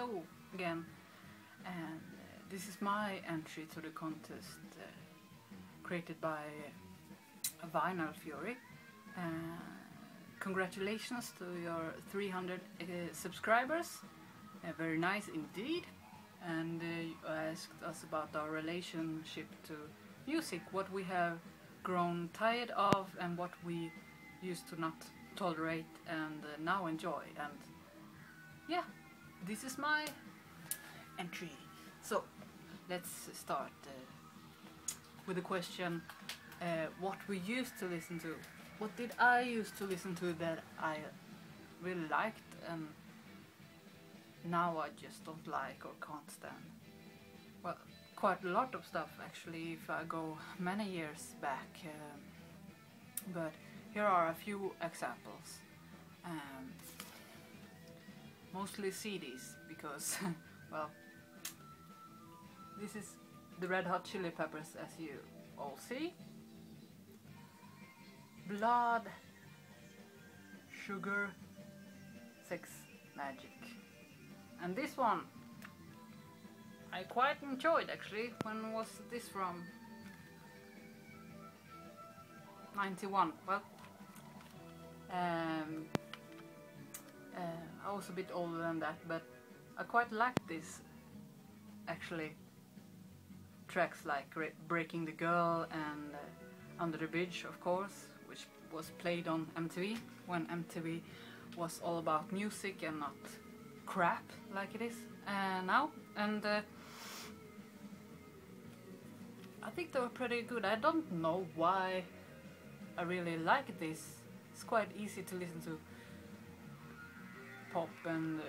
hello again, and this is my entry to the contest created by Vinylfury. Congratulations to your 300 subscribers, very nice indeed. And you asked us about our relationship to music, what we have grown tired of and what we used to not tolerate and now enjoy. And yeah, this is my entry. So let's start with the question, what we used to listen to. What did I used to listen to that I really liked and now I just don't like or can't stand? Well, quite a lot of stuff actually if I go many years back, but here are a few examples. Mostly CDs because well, this is the Red Hot Chili Peppers, as you all see. Blood, Sugar, Sex, Magic. And this one I quite enjoyed actually. When was this from? 91. Well, I was a bit older than that, but I quite liked this actually. Tracks like Breaking the Girl and Under the Bridge, of course, which was played on MTV when MTV was all about music and not crap like it is now. And I think they were pretty good. I don't know why I really like this. It's quite easy to listen to. Pop and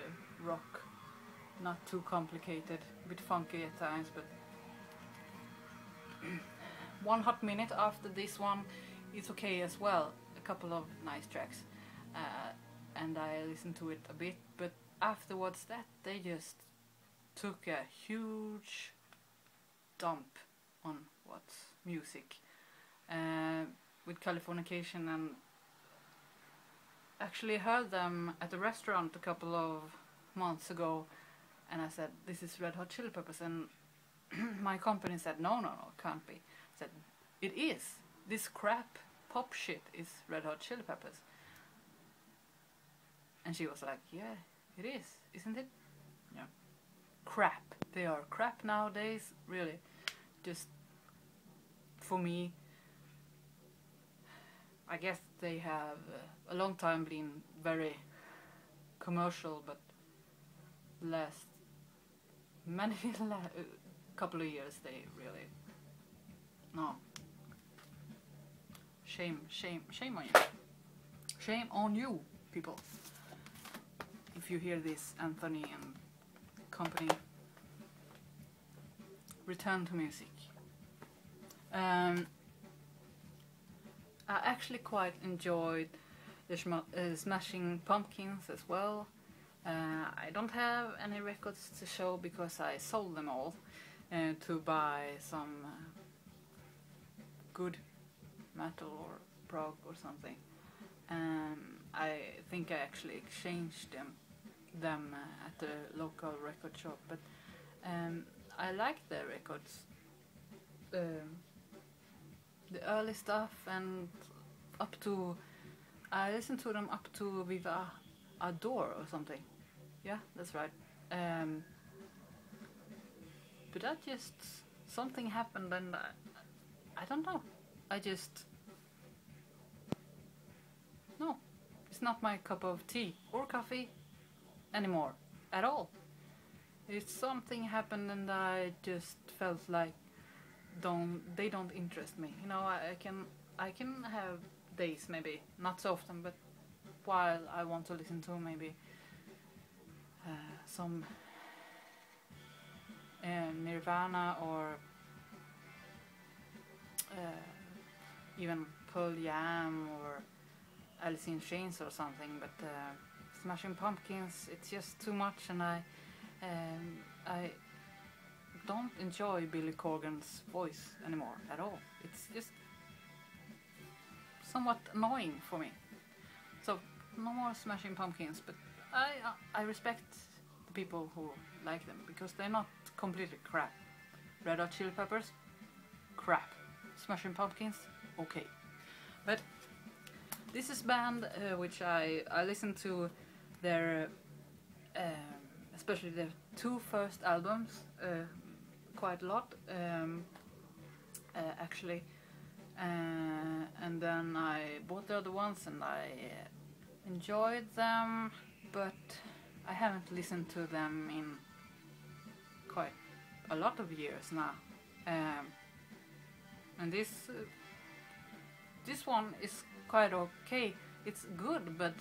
rock, not too complicated, a bit funky at times, but One Hot Minute after this one is okay as well. A couple of nice tracks, and I listened to it a bit, but afterwards that they just took a huge dump on what's music, with Californication, and actually heard them at a restaurant a couple of months ago, and I said, this is Red Hot Chili Peppers, and my company said, no, it can't be. I said, it is. This crap pop shit is Red Hot Chili Peppers. And she was like, yeah, it is, isn't it? Yeah. Crap. They are crap nowadays, really. Just, for me, I guess they have a long time been very commercial, but last many couple of years they really, no. Shame on you. Shame on you, people. If you hear this, Anthony and company, return to music. I actually quite enjoyed the Smashing Pumpkins as well. I don't have any records to show because I sold them all to buy some good metal or prog or something. I think I actually exchanged them at the local record shop, but I like their records. The early stuff and up to, I listened to them up to Viva Adore or something. Yeah, that's right. But that just, something happened and I don't know. I just, no, it's not my cup of tea or coffee anymore at all. It's something happened and I just felt like they don't interest me. You know, I can have days, maybe not so often, but while I want to listen to maybe some Nirvana or even Pearl Jam or Alice in Chains or something, but Smashing Pumpkins, it's just too much, and I don't enjoy Billy Corgan's voice anymore at all. It's just somewhat annoying for me. So no more Smashing Pumpkins, but I respect the people who like them, because they're not completely crap. Red Hot Chili Peppers, crap. Smashing Pumpkins, okay. But this is a band which I listened to their, especially their 2 first albums, quite a lot, actually. And then I bought the other ones and I enjoyed them, but I haven't listened to them in quite a lot of years now. And this one is quite okay. It's good, but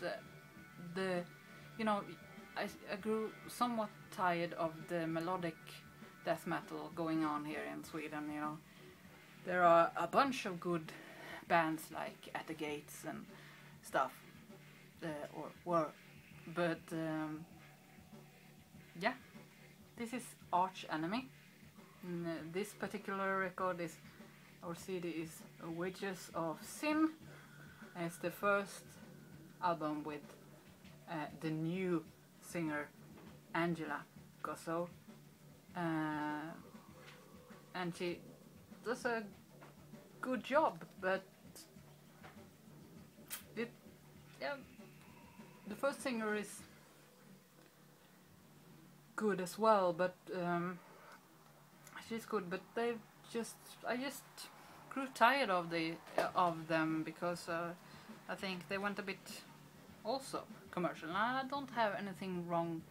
you know, I grew somewhat tired of the melodic death metal going on here in Sweden. You know, there are a bunch of good bands like At the Gates and stuff, but yeah, this is Arch Enemy. This particular record is, or CD is, Wages of Sin. It's the first album with the new singer Angela Gosso, and she does a good job, but the first singer is good as well, but she's good, but I just grew tired of them, because I think they went a bit also commercial. And I don't have anything wrong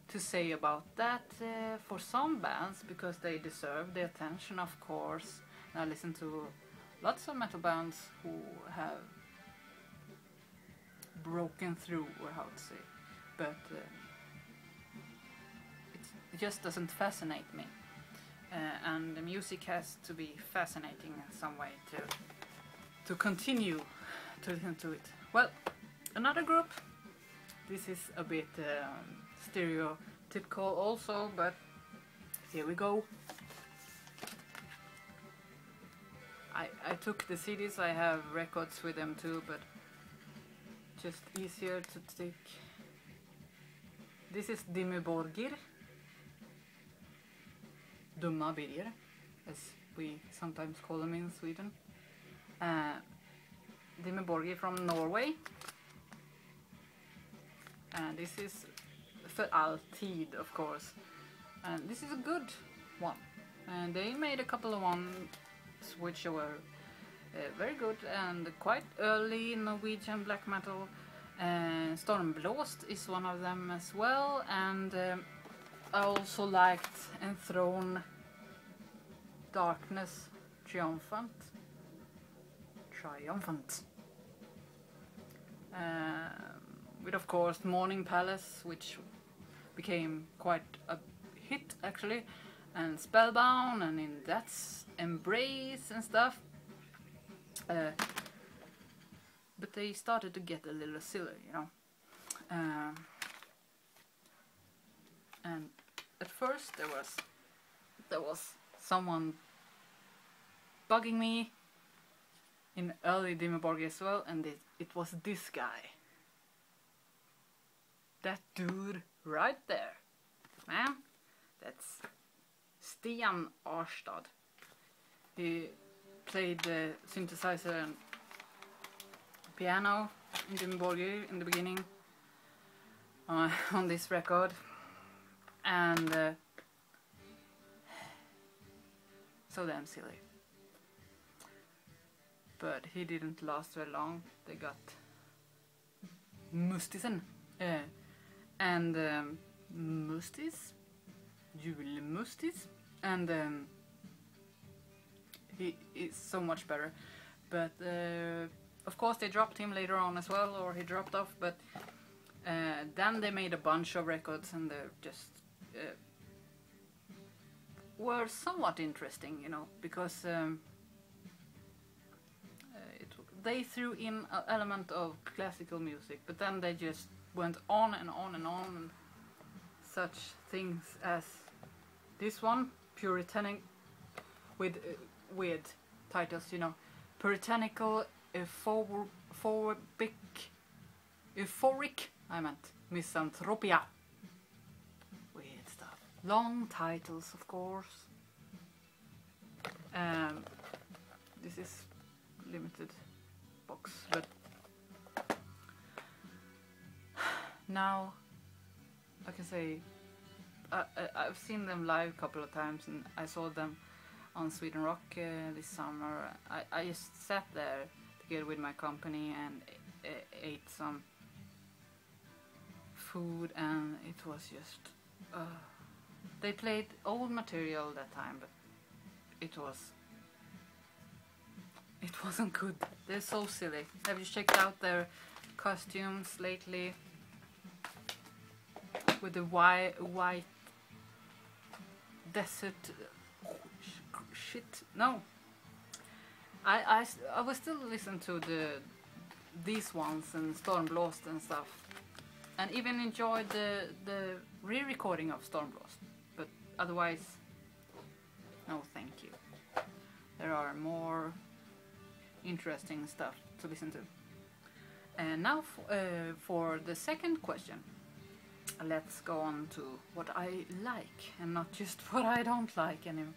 to say about that for some bands, because they deserve the attention, of course. And I listen to lots of metal bands who have broken through, or how to say, but it just doesn't fascinate me. And the music has to be fascinating in some way to continue to listen to it. Well, another group. This is a bit stereotypical also, but here we go. I took the CDs, I have records with them too, but just easier to take. This is Dimmu Borgir. Dumma Birger, as we sometimes call them in Sweden. Dimmu Borgir from Norway. And this is För Alltid, of course. And this is a good one. And they made a couple of ones which were very good and quite early Norwegian black metal. Stormblåst is one of them as well. And I also liked Enthroned Darkness Triumphant. With, of course, Morning Palace, which became quite a hit actually, and Spellbound, and In Death's Embrace and stuff. But they started to get a little silly, you know. And at first there was someone bugging me in early Dimmu Borgir as well, and it was this guy. That dude right there. Man, that's Stian Arstad. He played the synthesizer and piano in Dimmu Borgir in the beginning on this record. And so damn silly. But he didn't last very long. They got Mustisen and Mustis, Julmustis, and he is so much better. But of course they dropped him later on as well, or he dropped off. But then they made a bunch of records, and they just were somewhat interesting, you know, because they threw in an element of classical music, but then they just went on and on and on, and such things as this one, Puritanic, with weird titles, you know, Puritanical euphoric, I meant, Misanthropia, long titles, of course. This is limited box, but now I can say I've seen them live a couple of times, and I saw them on Sweden Rock this summer. I just sat there together with my company and ate some food, and it was just they played old material that time, but it wasn't good. They're so silly. Have you checked out their costumes lately with the white desert shit? No, I will still listen to these ones and Stormblast and stuff, and even enjoy the re-recording of Stormblast, but otherwise no thank you. There are more interesting stuff to listen to. And now for the second question, let's go on to what I like and not just what I don't like anymore.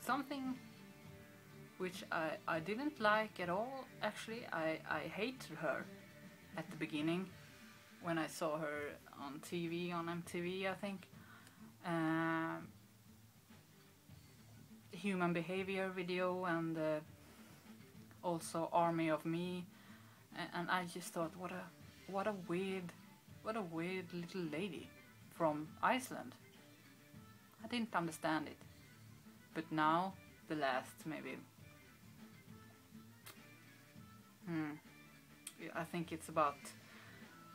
Something which I didn't like at all, actually. I hated her at the beginning when I saw her on TV, on MTV, I think. Human Behavior video, and also Army of Me, and I just thought, what a weird little lady from Iceland. I didn't understand it, but now the last maybe I think it's about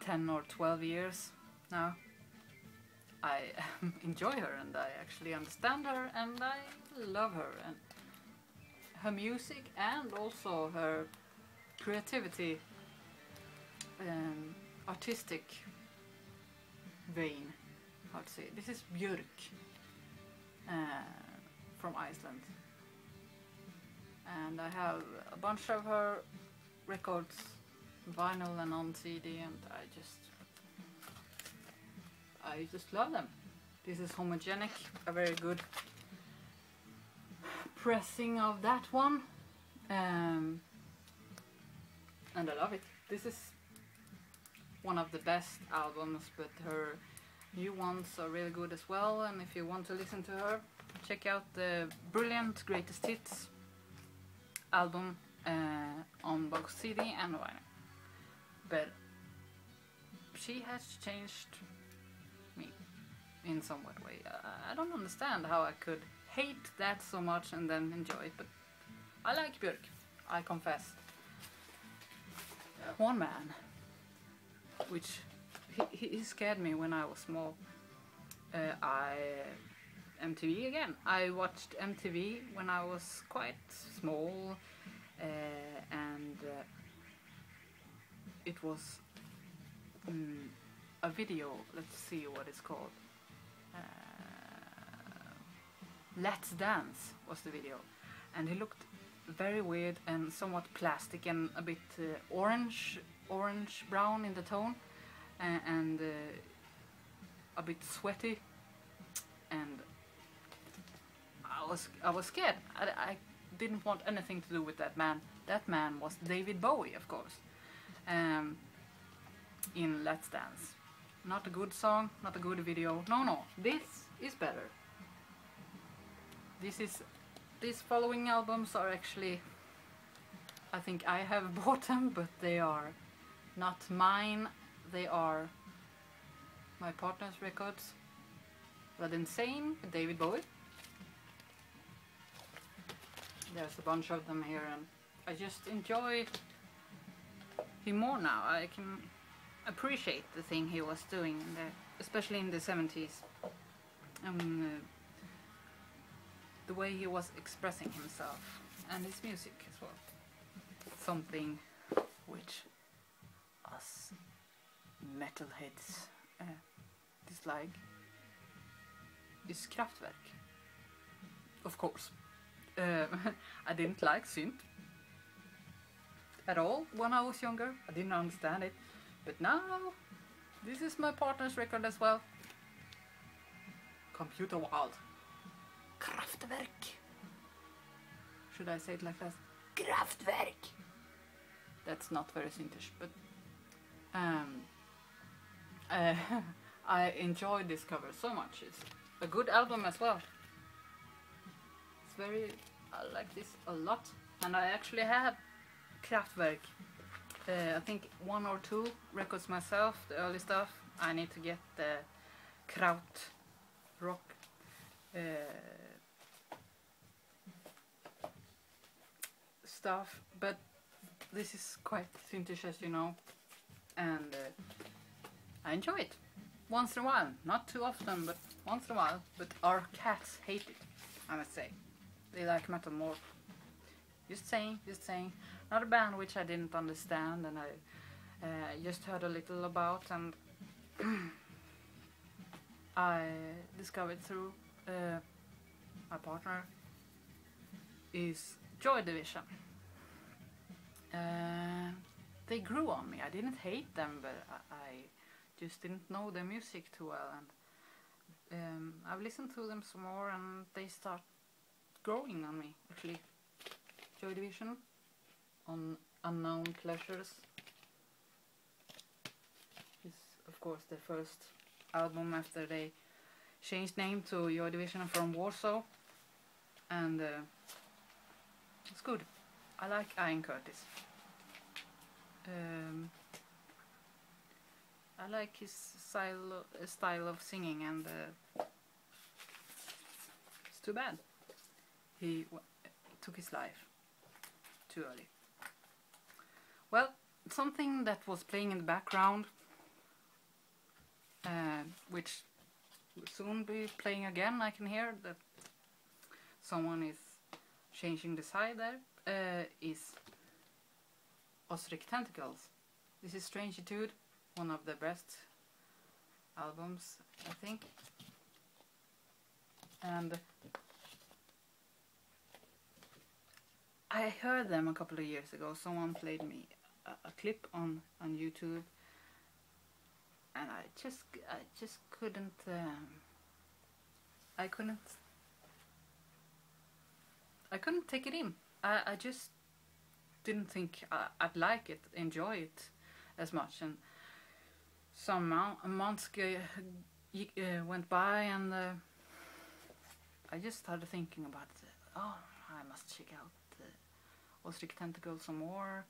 10 or 12 years now, I enjoy her, and I actually understand her, and I love her, and her music, and also her creativity and artistic vein. How to say it? This is Björk from Iceland, and I have a bunch of her records, vinyl and on CD, and I just love them. This is Homogenic, a very good pressing of that one, and I love it. This is one of the best albums, but her new ones are really good as well, and if you want to listen to her, check out the Brilliant Greatest Hits album on both CD and vinyl. But she has changed me in some weird way. I don't understand how I could hate that so much and then enjoy it, but I like Björk, I confess. One man, which he scared me when I was small. MTV again. I watched MTV when I was quite small, and it was a video. Let's see what it's called. Let's Dance was the video, and he looked very weird and somewhat plastic and a bit orange brown in the tone, and a bit sweaty, and I was scared. I didn't want anything to do with that man. That man was David Bowie, of course, in Let's Dance. Not a good song, not a good video. No, this is better. These following albums are actually, I think I have bought them, but they are not mine. They are my partner's records. Blood Insane, David Bowie. There's a bunch of them here, and I just enjoy him more now. I can appreciate the thing he was doing, especially in the 70s. The way he was expressing himself and his music as well. Something which us metalheads dislike is Kraftwerk. Of course. I didn't like synth at all when I was younger. I didn't understand it. But now, this is my partner's record as well. computer world. Kraftwerk. Should I say it like that? Kraftwerk. That's not very Sintish, but I enjoyed this cover so much. It's a good album as well. It's very, I like this a lot, and I actually have Kraftwerk. I think 1 or 2 records myself, the early stuff. I need to get the Kraut rock stuff, but this is quite Sintish, as you know, and I enjoy it once in a while, not too often, but once in a while. But our cats hate it, I must say. They like metal more. Just saying, just saying. Another band which I didn't understand, and I just heard a little about, and I discovered through my partner, is Joy Division. They grew on me. I didn't hate them, but I just didn't know their music too well, and I've listened to them some more, and they start growing on me, actually. Joy Division on Unknown Pleasures is, of course, the first album after they changed name to Joy Division from Warsaw, and it's good. I like Ian Curtis. I like his style of singing, and it's too bad he took his life too early. Well, something that was playing in the background, which will soon be playing again. I can hear that someone is changing the side there, is Ostrich Tentacles. This is Strangitude, one of the best albums, I think. And I heard them a couple of years ago. Someone played me a clip on YouTube, and I just couldn't. I couldn't take it in. I just didn't think I'd like it, enjoy it as much. And some months went by, and I just started thinking about it. Oh, I must check out Ostrich Tentacles some more,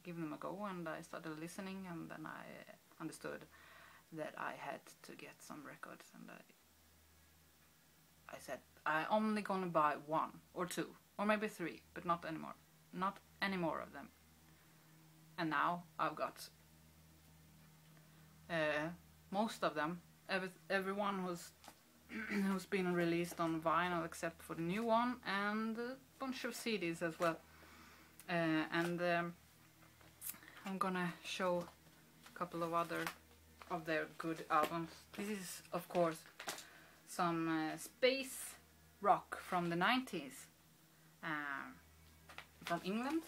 give them a go, and I started listening, and then I understood that I had to get some records, and I said I'm only gonna buy 1 or 2 or maybe 3, but not anymore, not any more of them. And now I've got most of them, everyone who's been released on vinyl except for the new one, and a bunch of CDs as well. And I'm gonna show a couple of other of their good albums. This is, of course, some space rock from the 90s, from England.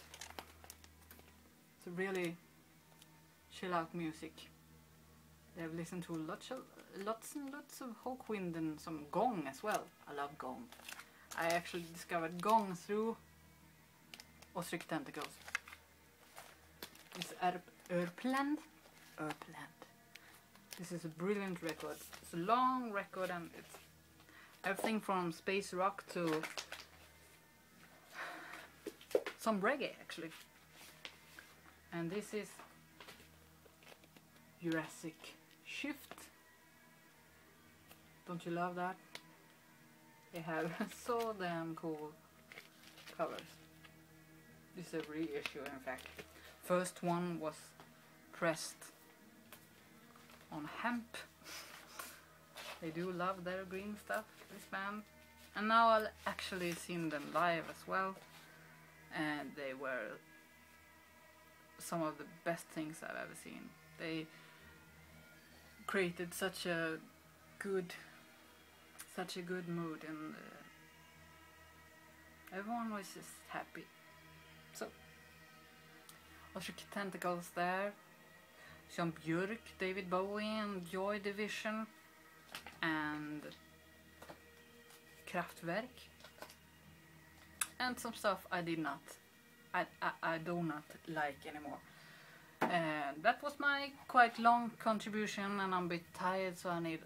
It's really chill out music. They've listened to lots and lots of Hawkwind and some Gong as well. I love Gong. I actually discovered Gong through Ostrich Tentacles. It's Örpland. This is a brilliant record. It's a long record, and it's everything from space rock to some reggae, actually. And this is Jurassic Shift. Don't you love that? They have so damn cool covers. This is a reissue, in fact. First one was pressed on hemp. They do love their green stuff, this band. And now I've actually seen them live as well, and they were some of the best things I've ever seen. They created such a good mood, and everyone was just happy. So, Ostrich Tentacles there, some Björk, David Bowie, and Joy Division. and Kraftwerk, and some stuff I do not like anymore. And that was my quite long contribution, and I'm a bit tired, so I need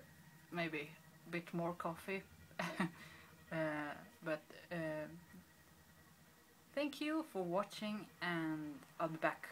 maybe a bit more coffee. But thank you for watching, and I'll be back